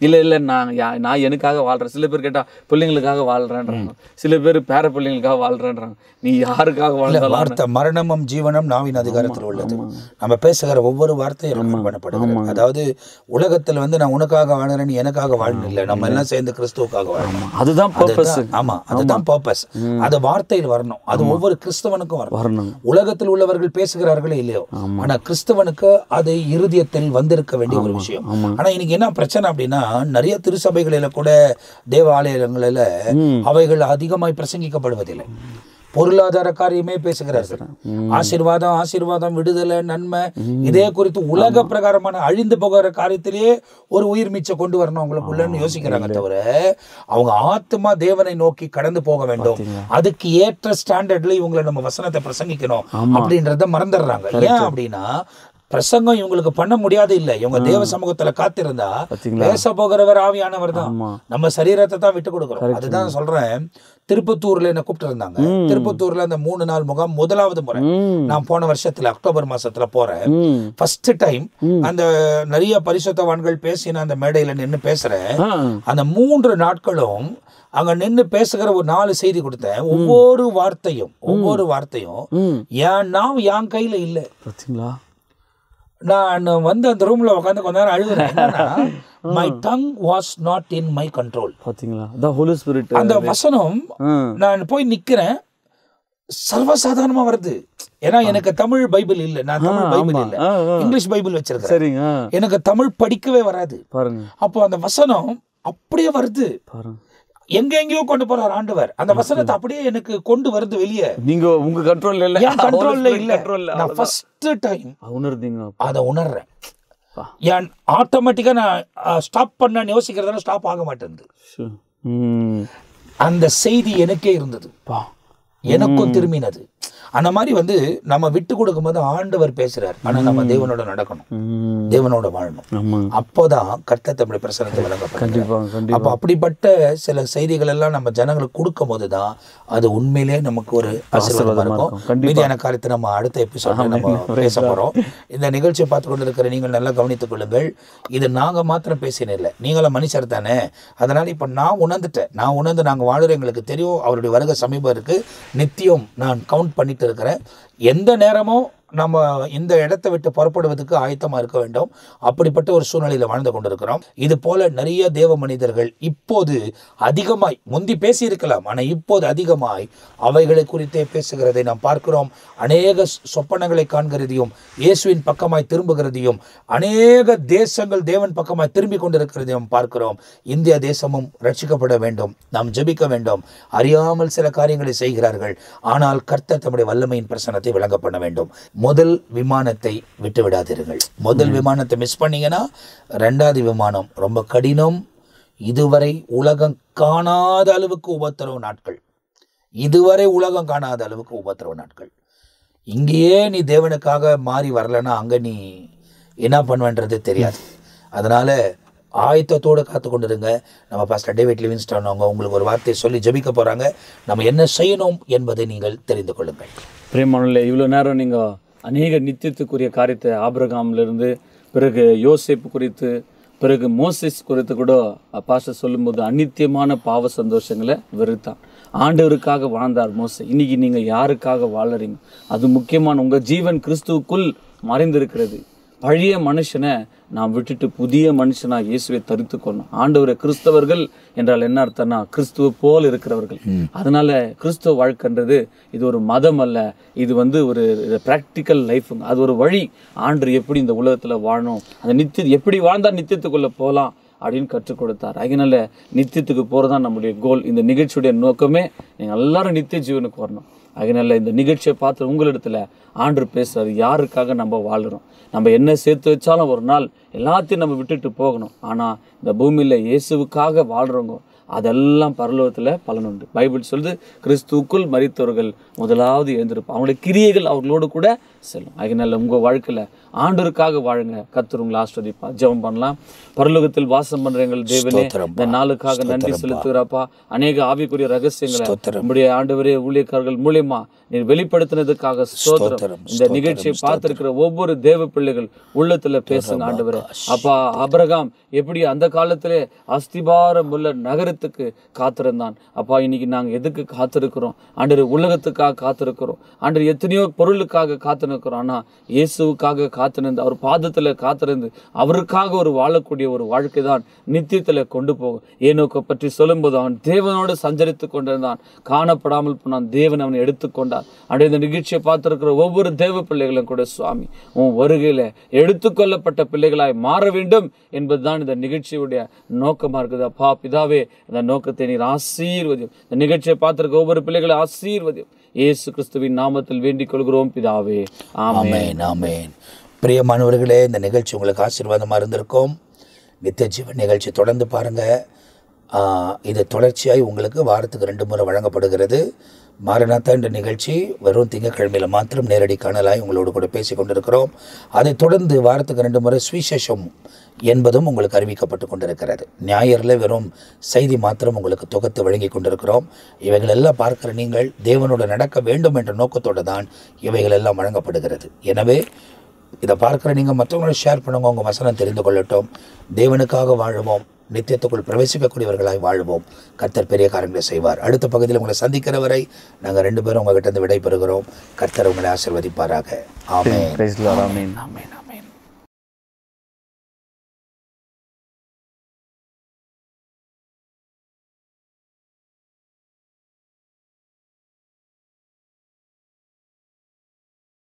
இல்லை நான் எனக்காக வாழ்றேன். சில பேர் கேட்டா பிள்ளைங்களுக்காக வாழ்றேன்றாங்க, சில பேர் பேர பிள்ளைங்களுக்காக வாழ்றேன்றாங்க. நீ யாருக்காக வாழ்ற? வார்த்தை மரணமும் ஜீவனும் நாவின் அதிகாரத்தில் உள்ளது. நம்ம பேசுகிற ஒவ்வொரு வார்த்தையும் பண்ணப்படுகிறது. அதாவது உலகத்தில் நான் உனக்காக வாழ்றேன், நீ எனக்காக வாழல, நம்ம எல்லாம் சேர்ந்து கிறிஸ்துவுக்காக வாழணும். அதுதான் பர்பஸ். ஆமா, அதுதான் பர்பஸ். அது வார்த்தையில் வரணும். அது ஒவ்வொரு கிறிஸ்தவனுக்கும் வரணும். உலகத்தில் உள்ளவர்கள் பேசுகிறார்களே இல்லையோ, ஆனா கிறிஸ்தவனுக்கு அது இருதயத்தில் வந்திருக்க வேண்டிய ஒரு விஷயம். ஆனா இன்னைக்கு என்ன பிரச்சனை அப்படின்னா, நிறைய திருச்சபைகளில கூட தேவாலயங்களில அவைகள் அதிகமாய் பிரசங்கிக்கப்படுவதில்லை. பொருளாதார காரியமே பேசுகிறார்கள். ஆசீர்வாதம், ஆசீர்வாதம், விடுதலை, நன்மை, இதே குறித்து உலக பிரகாரமான அழிந்து போகிற காரியத்திலேயே ஒரு உயிர் மீச்சை கொண்டு வரணும் அவங்களுக்குள்ளன்னு யோசிக்கிறாங்க. தவிர அவங்க ஆத்மா தேவனை நோக்கி கடந்து போக வேண்டும், அதுக்கு ஏற்ற ஸ்டாண்டர்ட்ல இவங்களை நம்ம வசனத்தை பிரசங்கிக்கணும் அப்படின்றத மறந்துடுறாங்க. ஏன் அப்படின்னா பிரசங்கம் இவங்களுக்கு பண்ண முடியாது இல்லை. இவங்க தேவ சமூகத்துல காத்திருந்தா பேச போகிறவர் ஆவியானவர் தான். நம்ம சரீரத்தை தான் விட்டு கொடுக்கிறோம். அதுதான் சொல்றேன். திருப்பத்தூர்ல என்ன கூப்பிட்டு இருந்தாங்க. திருப்பத்தூர்ல அந்த 3 நாள் முகாம் முதலாவது முறை நான் போன வருஷத்துல அக்டோபர் மாசத்துல போறேன். ஃபர்ஸ்ட் டைம் அந்த நிறைய பரிசுத்தவான்கள் பேசின அந்த மேடையில நின்று பேசுறேன். அந்த 3 நாட்களும் அங்க நின்று பேசுகிற ஒரு 4 செய்தி கொடுத்தேன். ஒவ்வொரு வார்த்தையும் என் கையில இல்ல. நான் அந்த ரூம்ல உட்காந்து கொஞ்ச நேரம் அழுகுறேன். My tongue was not in my control. பாத்தீங்களா? The Holy Spirit. அந்த வசனம் நான் போய் நிக்கிறேன், சர்வசாதாரணமா வருது. ஏன்னா எனக்கு தமிழ் பைபிள் இல்ல, நான் தமிழ் பைபிள் இல்ல, இங்கிலீஷ் பைபிள் வச்சிருக்கேன். சரிங்க. எனக்கு தமிழ் படிக்கவே வராது. பாருங்க. அப்போ அந்த வசனம் அப்படியே வருது. பாருங்க. எங்கெங்கயோ கொண்டு போறார் ஆண்டவர். அந்த வசனத்தை அப்படியே எனக்கு கொண்டு வருது வெளியே. நீங்க உங்க கண்ட்ரோல்ல இல்ல, என் கண்ட்ரோல்ல இல்ல. நான் ஃபர்ஸ்ட் டைம் உணர்ந்தீங்க. அதை உணர்றேன். ஏன் ஆட்டோமேட்டிக்கா நான் ஸ்டாப் பண்ண யோசிக்கிறதால ஸ்டாப் ஆக மாட்டேங்குது. அந்த செய்தி எனக்கே இருந்தது, எனக்கும் திரும்பினது. அந்த மாதிரி நம்ம விட்டு கொடுக்கும் போது ஆண்டவர் பேசுறார். ஆனா நம்ம தேவனோட நடக்கணும், தேவனோட வாழணும். அப்போதான் கர்த்தர் தம்முடைய பிரசன்னத்தை வழங்கப்படும். அப்ப அப்படிப்பட்ட சில செய்திகள் எல்லாம் நம்ம ஜனங்களுக்கு கொடுக்கும் போதுதான் அது உண்மையிலே நமக்கு ஒரு ஆசீர்வாதமா இருக்கும். மீதியான காரியத்தை நம்ம அடுத்த எபிசோட்ல நம்ம பேச போறோம். இந்த நிகழ்ச்சியை பார்த்து கொண்டு இருக்கிற நீங்கள் நல்லா கவனித்துக் கொள்ளுங்கள். இது நாங்க மாத்திரம் பேசினே இல்லை, நீங்களும் மனுஷர் தானே. அதனால இப்ப நான் உணர்ந்து நாங்க வாழுற எங்களுக்கு தெரியும். அவருடைய வருகை சமீபம் இருக்கு. நித்தியம் நான் கவுண்ட் பண்ணிட்டு இருக்கிறேன். எந்த நேரமும் நம்ம இந்த இடத்தை விட்டு புறப்படுவதற்கு ஆயத்தமாக இருக்க வேண்டும். அப்படிப்பட்ட ஒரு சூழ்நிலையில் வாழ்ந்து கொண்டிருக்கிறோம். இது போல நிறைய தேவ மனிதர்கள் இப்போது அதிகமாய், முந்தி பேசியிருக்கலாம், ஆனால் இப்போது அதிகமாய் அவைகளை குறித்தே பேசுகிறதை நாம் பார்க்கிறோம். அநேக சொப்பனங்களை காண்கிறதையும் இயேசுவின் பக்கமாய் திரும்புகிறதையும் அநேக தேசங்கள் தேவன் பக்கமாய் திரும்பி கொண்டிருக்கிறதையும் பார்க்கிறோம். இந்திய தேசமும் ரட்சிக்கப்பட வேண்டும், நாம் ஜெபிக்க வேண்டும். அறியாமல் சில காரியங்களை செய்கிறார்கள், ஆனால் கர்த்தர் தம்முடைய வல்லமையின் பிரசன்னத்தை விளங்க பண்ண வேண்டும். முதல் விமானத்தை விட்டு விடாதீர்கள். முதல் விமானத்தை மிஸ் பண்ணீங்கன்னா 2வது விமானம் ரொம்ப கடினம். இதுவரை உலகம் காணாத அளவுக்கு உபத்திரவு நாட்கள். இங்கேயே நீ தேவனுக்காக மாறி வரலன்னா அங்க நீ என்ன பண்ணுவேன்றது தெரியாது. அதனால ஆயத்தத்தோடு காத்து கொண்டிருங்க. நம்ம பாஸ்டர் டேவிட் லிவிங்ஸ்டன் அவங்க உங்களுக்கு ஒரு வார்த்தையை சொல்லி ஜெபிக்க போறாங்க. நம்ம என்ன செய்யணும் என்பதை நீங்கள் தெரிந்து கொள்ளுங்கள். பிரியமானவர்களே, இவ்வளோ நேரம் நீங்கள் அநேக நித்தியத்துக்குரிய காரியத்தை ஆபிரகாமிலிருந்து, பிறகு யோசேப்பு குறித்து, பிறகு மோசேஸ் குறித்து கூட பாஸ்டர் சொல்லும்போது அநித்தியமான பாவ சந்தோஷங்களை வெறுத்தான். ஆண்டவருக்காக வாழ்ந்தார் மோசே. இன்னைக்கு நீங்கள் யாருக்காக வாழறீங்க? அது முக்கியமான. உங்கள் ஜீவன் கிறிஸ்துவுக்குள் மறைந்திருக்கிறது. பழைய மனுஷனை நாம் விட்டுட்டு புதிய மனுஷனாக இயேசுவை தரித்து கொள்ளணும். ஆண்டவரை கிறிஸ்தவர்கள் என்றால் என்ன அர்த்தம்னா கிறிஸ்துவ போல் இருக்கிறவர்கள். அதனால கிறிஸ்துவ வாழ்க்கைன்றது இது ஒரு மதம் அல்ல, இது ஒரு ப்ராக்டிக்கல் லைஃபுங்க. அது ஒரு வழி. ஆண்டவர் எப்படி இந்த உலகத்தில் வாழணும், அந்த எப்படி வாழ்ந்தால் நித்தியத்துக்குள்ளே போகலாம் அப்படின்னு கற்றுக் கொடுத்தார். அதனால நித்தியத்துக்கு போகிறதான் நம்முடைய கோல். இந்த நிகழ்ச்சியுடைய நோக்கமே நீங்கள் எல்லாரும் நித்திய ஜீவனுக்கு வரணும். அதனால இந்த நிகழ்ச்சியை பார்த்து உங்களிடத்துல ஆண்டவர் பேசுறாரு, யாருக்காக நம்ம வாழுறோம். நம்ம என்ன சேர்த்து வச்சாலும் ஒரு நாள் எல்லாத்தையும் நம்ம விட்டுட்டு போகணும். ஆனால் இந்த பூமியில் இயேசுவுக்காக வாழ்கிறவங்க அதெல்லாம் பரலோகத்தில் பலனுண்டு. பைபிள் சொல்லுது, கிறிஸ்துவுக்குள் மரித்தவர்கள் முதலாவது எழுந்திருப்பாங்க, அவங்களுடைய கிரியைகள் அவர்களோடு கூட செல்லும். அதனால உங்கள் வாழ்க்கையில் ஆண்டவருக்காக வாழுங்க. கர்த்தர் உங்களை ஆசீர்வதிப்பா. ஜெபம் பண்ணலாம். பரலோகத்தில் வாசம் பண்ற எங்கள் தேவனே, இந்த நாளுக்காக நன்றி செலுத்துகிறாப்பா. அநேக ஆவிக்குரிய ரகசியங்களை நம்முடைய ஆண்டவரே ஊழியக்காரர்கள் மூலியமா நீர் வெளிப்படுத்தினதுக்காக ஸ்தோத்திரம். இந்த நிகழ்ச்சியை பார்த்திருக்கிற ஒவ்வொரு தேவ பிள்ளைகள் உள்ளத்துல பேசுங்க ஆண்டவரே. அப்பா, ஆபிரகாம் எப்படி அந்த காலத்திலே அஸ்திபாரம் உள்ள நகரத்துக்கு காத்திருந்தான். அப்பா, இன்னைக்கு நாங்க எதுக்கு காத்திருக்கிறோம் ஆண்டவரே? உலகத்துக்காக காத்திருக்கிறோம் ஆண்டவரே. எத்தனையோ பொருளுக்காக காத்திருக்கிறோம். ஆனா இயேசுவுக்காக காத்திருந்து, அவர் பாதத்துல காத்திருந்து, அவருக்காக ஒரு வாழக்கூடிய ஒரு வாழ்க்கை தான் நித்தியத்துல கொண்டு போகும். ஏனோக்கை பற்றி சொல்லும்போது அவன் தேவனோடு சஞ்சரித்து கொண்டிருந்தான், காணப்படாமல் போனான், தேவன் அவனை எடுத்துக்கொண்டார். அடைய இந்த நிகழ்ச்சியை பார்த்திருக்கிற ஒவ்வொரு தேவ பிள்ளைகளும் கூட சுவாமி உன் வருகையில எடுத்துக்கொள்ளப்பட்ட பிள்ளைகளாய் மாற வேண்டும் என்பதுதான் இந்த நிகழ்ச்சியுடைய நோக்கமா இருக்குது. அப்பா பிதாவே, இந்த நோக்கத்தை நீர் ஆசீர்வதியும். இந்த நிகழ்ச்சியை பார்த்திருக்க ஒவ்வொரு பிள்ளைகளை ஆசீர்வதியும். இயேசு கிறிஸ்துவின் நாமத்தில் வேண்டிக் கொள்கிறோம் பிதாவே, ஆமென், ஆமென். பிரியமானவர்களே, இந்த நிகழ்ச்சி உங்களுக்கு ஆசீர்வாதமாக இருந்திருக்கும். நித்திய ஜீவன் நிகழ்ச்சி தொடர்ந்து பாருங்கள். இது தொடர்ச்சியாய் உங்களுக்கு வாரத்துக்கு 2 முறை வழங்கப்படுகிறது. மாரநாதா என்ற நிகழ்ச்சி வெறும் திங்கட்கிழமையில் மாத்திரம் நேரடி காணலாய் உங்களோடு கூட பேசி கொண்டிருக்கிறோம். அதைத் தொடர்ந்து வாரத்துக்கு 2 முறை சுவிசேஷம் என்பதும் உங்களுக்கு அறிவிக்கப்பட்டு கொண்டிருக்கிறது. ஞாயிறில் வெறும் செய்தி மாத்திரம் உங்களுக்கு தொகுத்து வழங்கி கொண்டிருக்கிறோம். இவைகளெல்லாம் பார்க்கிற நீங்கள் தேவனோடு நடக்க வேண்டும் என்ற நோக்கத்தோடு தான் இவைகளெல்லாம் வழங்கப்படுகிறது. எனவே இதை பார்க்குற நீங்கள் மற்றவங்களோட ஷேர் பண்ணுங்க. உங்கள் வசனம் தெரிந்து கொள்ளட்டும். தேவனுக்காக வாழுவோம், நித்தியத்துக்குள் பிரவேசிக்கக்கூடியவர்களாய் வாழுவோம். கர்த்தர் பெரிய காரியங்களை செய்வார். அடுத்த பகுதியில் உங்களை சந்திக்கிற வரை நாங்கள் 2 பேரும் உங்ககிட்ட இருந்து விடை பெறுகிறோம். கர்த்தர் உங்களை ஆசீர்வதிப்பாராக. ஆமென். ஆமென்.